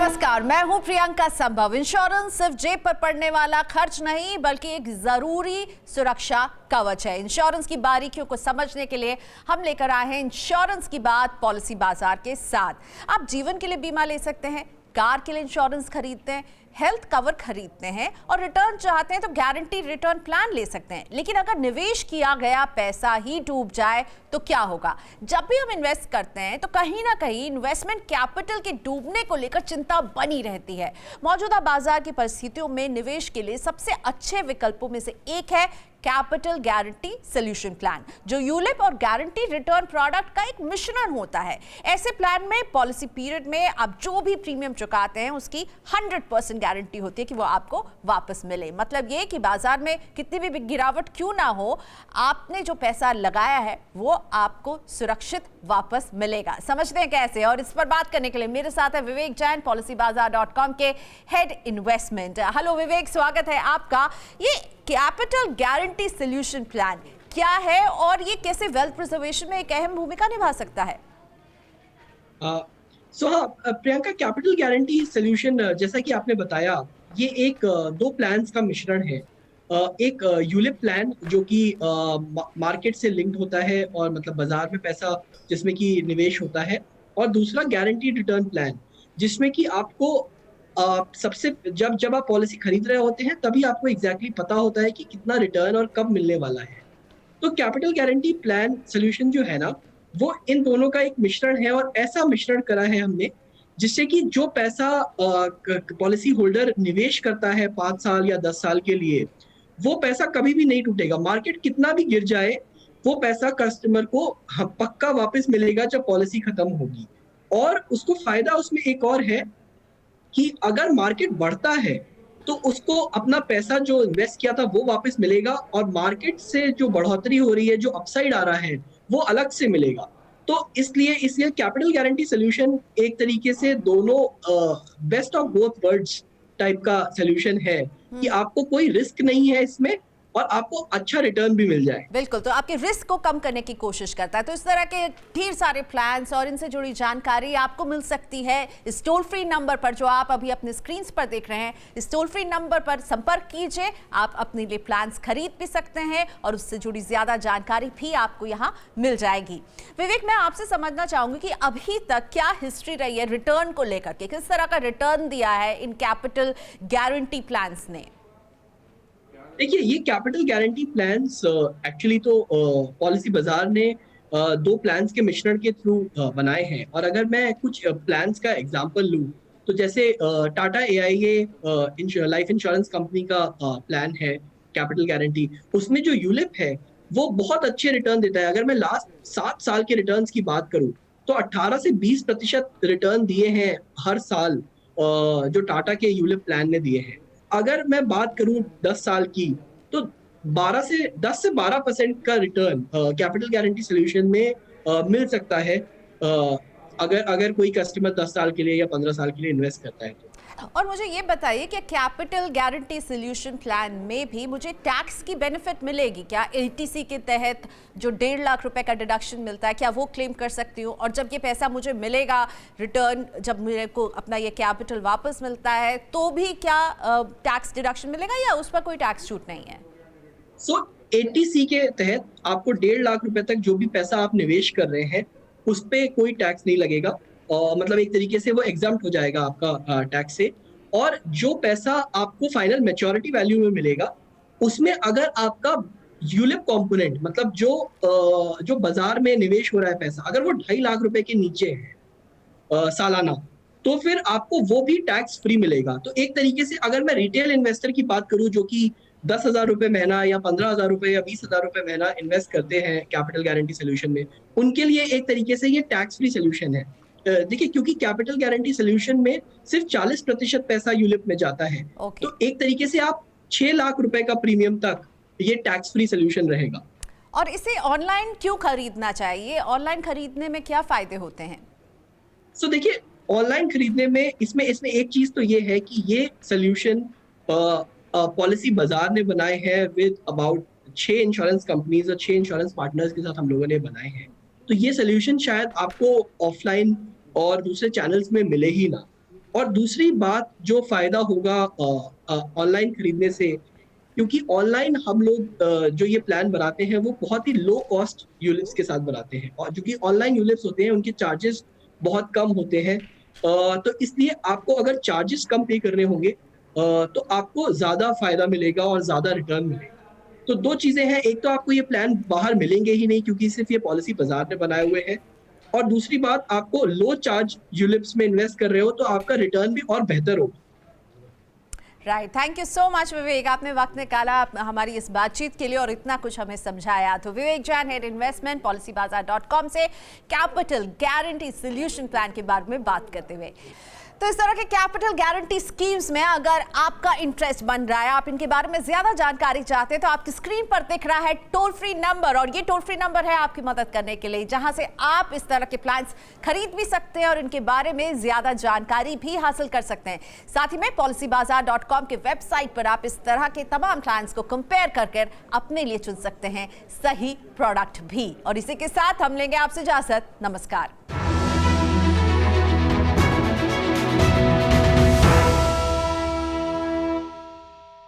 नमस्कार, मैं हूं प्रियंका संभव। इंश्योरेंस सिर्फ जेब पर पड़ने वाला खर्च नहीं बल्कि एक जरूरी सुरक्षा कवच है। इंश्योरेंस की बारीकियों को समझने के लिए हम लेकर आए हैं इंश्योरेंस की बात पॉलिसी बाजार के साथ। आप जीवन के लिए बीमा ले सकते हैं, कार के लिए इंश्योरेंस खरीदते हैं, हेल्थ कवर खरीदते हैं और रिटर्न चाहते हैं तो गारंटी रिटर्न प्लान ले सकते हैं। लेकिन अगर निवेश किया गया पैसा ही डूब जाए तो क्या होगा? जब भी हम इन्वेस्ट करते हैं तो कहीं ना कहीं इन्वेस्टमेंट कैपिटल के डूबने को लेकर चिंता बनी रहती है। मौजूदा बाजार की परिस्थितियों में निवेश के लिए सबसे अच्छे विकल्पों में से एक है कैपिटल गारंटी सोल्यूशन प्लान, जो यूलिप और गारंटी रिटर्न प्रोडक्ट का एक मिश्रण होता है। ऐसे प्लान में पॉलिसी पीरियड में आप जो भी प्रीमियम चुकाते हैं उसकी 100% गारंटी होती है कि वो आपको वापस मिले। मतलब ये कि बाजार में कितनी भी गिरावट क्यों ना हो, आपने जो पैसा लगाया है वो आपको सुरक्षित वापस मिलेगा। समझते हैं कैसे? और इस पर बात करने के लिए मेरे साथ है विवेक जैन, policybazaar.com के हेड इन्वेस्टमेंट। हेलो विवेक, स्वागत है आपका। ये कैपिटल गारंटी सोल्यूशन प्लान क्या है और ये कैसे वेल्थ प्रिजर्वेशन में एक अहम भूमिका निभा सकता है? प्रियंका, कैपिटल गारंटी सोल्यूशन जैसा कि आपने बताया, ये एक दो प्लान्स का मिश्रण है। एक यूलिप प्लान जो कि मार्केट से लिंक्ड होता है और मतलब बाजार में पैसा जिसमें कि निवेश होता है, और दूसरा गारंटीड रिटर्न प्लान जिसमें कि आपको सबसे जब आप पॉलिसी खरीद रहे होते हैं तभी आपको एग्जैक्टली पता होता है कि कितना रिटर्न और कब मिलने वाला है। तो कैपिटल गारंटी प्लान सोल्यूशन जो है ना, वो इन दोनों का एक मिश्रण है, और ऐसा मिश्रण करा है हमने जिससे कि जो पैसा पॉलिसी होल्डर निवेश करता है 5 साल या 10 साल के लिए, वो पैसा कभी भी नहीं टूटेगा। मार्केट कितना भी गिर जाए, वो पैसा कस्टमर को पक्का वापस मिलेगा जब पॉलिसी खत्म होगी। और उसको फायदा उसमें एक और है कि अगर मार्केट बढ़ता है तो उसको अपना पैसा जो इन्वेस्ट किया था वो वापस मिलेगा, और मार्केट से जो बढ़ोतरी हो रही है, जो अपसाइड आ रहा है, वो अलग से मिलेगा। तो इसलिए कैपिटल गारंटी सोल्यूशन एक तरीके से दोनों best of both worlds type का सोल्यूशन है कि आपको कोई रिस्क नहीं है इसमें और आपको अच्छा रिटर्न भी मिल जाए। बिल्कुल, तो आपके रिस्क को कम करने की कोशिश करता है। तो इस तरह के ढेर सारे प्लान्स और इनसे जुड़ी जानकारी आपको मिल सकती है इस टोल फ्री नंबर पर जो आप अभी अपने स्क्रीन पर देख रहे हैं। इस टोल फ्री नंबर पर संपर्क कीजिए, आप अपने लिए प्लान्स खरीद भी सकते हैं और उससे जुड़ी ज्यादा जानकारी भी आपको यहाँ मिल जाएगी। विवेक, मैं आपसे समझना चाहूंगी कि अभी तक क्या हिस्ट्री रही है रिटर्न को लेकर के, किस तरह का रिटर्न दिया है इन कैपिटल गारंटी प्लान्स ने? देखिए, ये कैपिटल गारंटी प्लान्स एक्चुअली तो पॉलिसी बाजार ने दो प्लान्स के मिश्रण के थ्रू बनाए हैं। और अगर मैं कुछ प्लान्स का एग्जांपल लूं, तो जैसे Tata AIA life insurance company का प्लान है कैपिटल गारंटी, उसमें जो यूलिप है वो बहुत अच्छे रिटर्न देता है। अगर मैं लास्ट 7 साल के रिटर्न्स की बात करूं तो 18 से 20% रिटर्न दिए हैं हर साल, जो टाटा के यूलिप प्लान ने दिए हैं। अगर मैं बात करूं 10 साल की, तो 10 से 12% का रिटर्न कैपिटल गारंटी सोल्यूशन में मिल सकता है, अगर कोई कस्टमर 10 साल के लिए या 15 साल के लिए इन्वेस्ट करता है तो। और मुझे ये बताइए कि कैपिटल गारंटी सोल्यूशन प्लान में भी मुझे टैक्स की बेनिफिट मिलेगी क्या? LTC के तहत जो 1.5 लाख रुपए का डिडक्शन मिलता है, क्या वो क्लेम कर सकती हूँ? और जब ये पैसा मुझे मिलेगा रिटर्न, जब मेरे को अपना ये कैपिटल वापस मिलता है, तो भी क्या टैक्स डिडक्शन मिलेगा या उस पर कोई टैक्स छूट नहीं है? LTC के तहत आपको 1.5 लाख रुपए तक जो भी पैसा आप निवेश कर रहे हैं उस पे कोई टैक्स नहीं लगेगा। मतलब एक तरीके से वो एग्जम्प्ट हो जाएगा आपका टैक्स से। और जो पैसा आपको फाइनल मैच्योरिटी वैल्यू में मिलेगा, उसमें अगर आपका यूलिप कंपोनेंट, मतलब जो बाजार में निवेश हो रहा है पैसा, अगर वो 2.5 लाख रुपए के नीचे है सालाना, तो फिर आपको वो भी टैक्स फ्री मिलेगा। तो एक तरीके से अगर मैं रिटेल इन्वेस्टर की बात करूं जो कि 10,000 रुपए महीना या 15,000 रुपए या 20,000 रुपए महीना इन्वेस्ट करते हैं कैपिटल गारंटी सोल्यूशन में, उनके लिए एक तरीके से ये टैक्स फ्री सोल्यूशन है। देखिए, क्योंकि कैपिटल गारंटी सोल्यूशन में सिर्फ 40% पैसा यूलिप में जाता है। तो एक तरीके से आप 6 लाख रुपए का प्रीमियम तक ये टैक्स फ्री सोल्यूशन रहेगा। और इसे ऑनलाइन क्यों खरीदना चाहिए? ऑनलाइन खरीदने में क्या फायदे होते हैं? देखिए, ऑनलाइन खरीदने में इसमें एक चीज तो ये है कि ये सोल्यूशन पॉलिसी बाजार ने बनाए हैं विद अबाउट 6 इंश्योरेंस कंपनीज और 6 इंश्योरेंस पार्टनर्स के साथ हम लोगों ने बनाए हैं। तो ये सोल्यूशन शायद आपको ऑफलाइन और दूसरे चैनल्स में मिले ही ना। और दूसरी बात जो फायदा होगा ऑनलाइन खरीदने से, क्योंकि ऑनलाइन हम लोग जो ये प्लान बनाते हैं वो बहुत ही लो कॉस्ट यूलिप्स के साथ बनाते हैं, और जो कि ऑनलाइन यूलिप्स होते हैं उनके चार्जेस बहुत कम होते हैं। तो इसलिए आपको अगर चार्जेस कम पे करने होंगे तो आपको ज़्यादा फ़ायदा मिलेगा और ज़्यादा रिटर्न मिलेगा। तो 2 चीज़ें हैं, एक तो आपको ये प्लान बाहर मिलेंगे ही नहीं क्योंकि सिर्फ़ ये पॉलिसी बाज़ार में बनाए हुए हैं, और दूसरी बात, आपको लो चार्ज यूलिप्स में इन्वेस्ट कर रहे हो तो आपका रिटर्न भी और बेहतर होगा। Right, thank you so much Vivek, आपने वक्त निकाला हमारी इस बातचीत के लिए और इतना कुछ हमें समझाया। तो विवेक जैन, हेड इन्वेस्टमेंट, policybazaar.com से कैपिटल गारंटी सोल्यूशन प्लान के बारे में बात करते हुए। तो इस तरह के कैपिटल गारंटी स्कीम्स में अगर आपका इंटरेस्ट बन रहा है, आप इनके बारे में ज्यादा जानकारी चाहते हैं, तो आपकी स्क्रीन पर दिख रहा है टोल फ्री नंबर, और ये टोल फ्री नंबर है आपकी मदद करने के लिए, जहां से आप इस तरह के प्लान्स खरीद भी सकते हैं और इनके बारे में ज्यादा जानकारी भी हासिल कर सकते हैं। साथ ही में policybazaar.com के वेबसाइट पर आप इस तरह के तमाम प्लान्स को कंपेयर कर अपने लिए चुन सकते हैं सही प्रोडक्ट भी। और इसी के साथ हम लेंगे आपसे इजाजत। नमस्कार।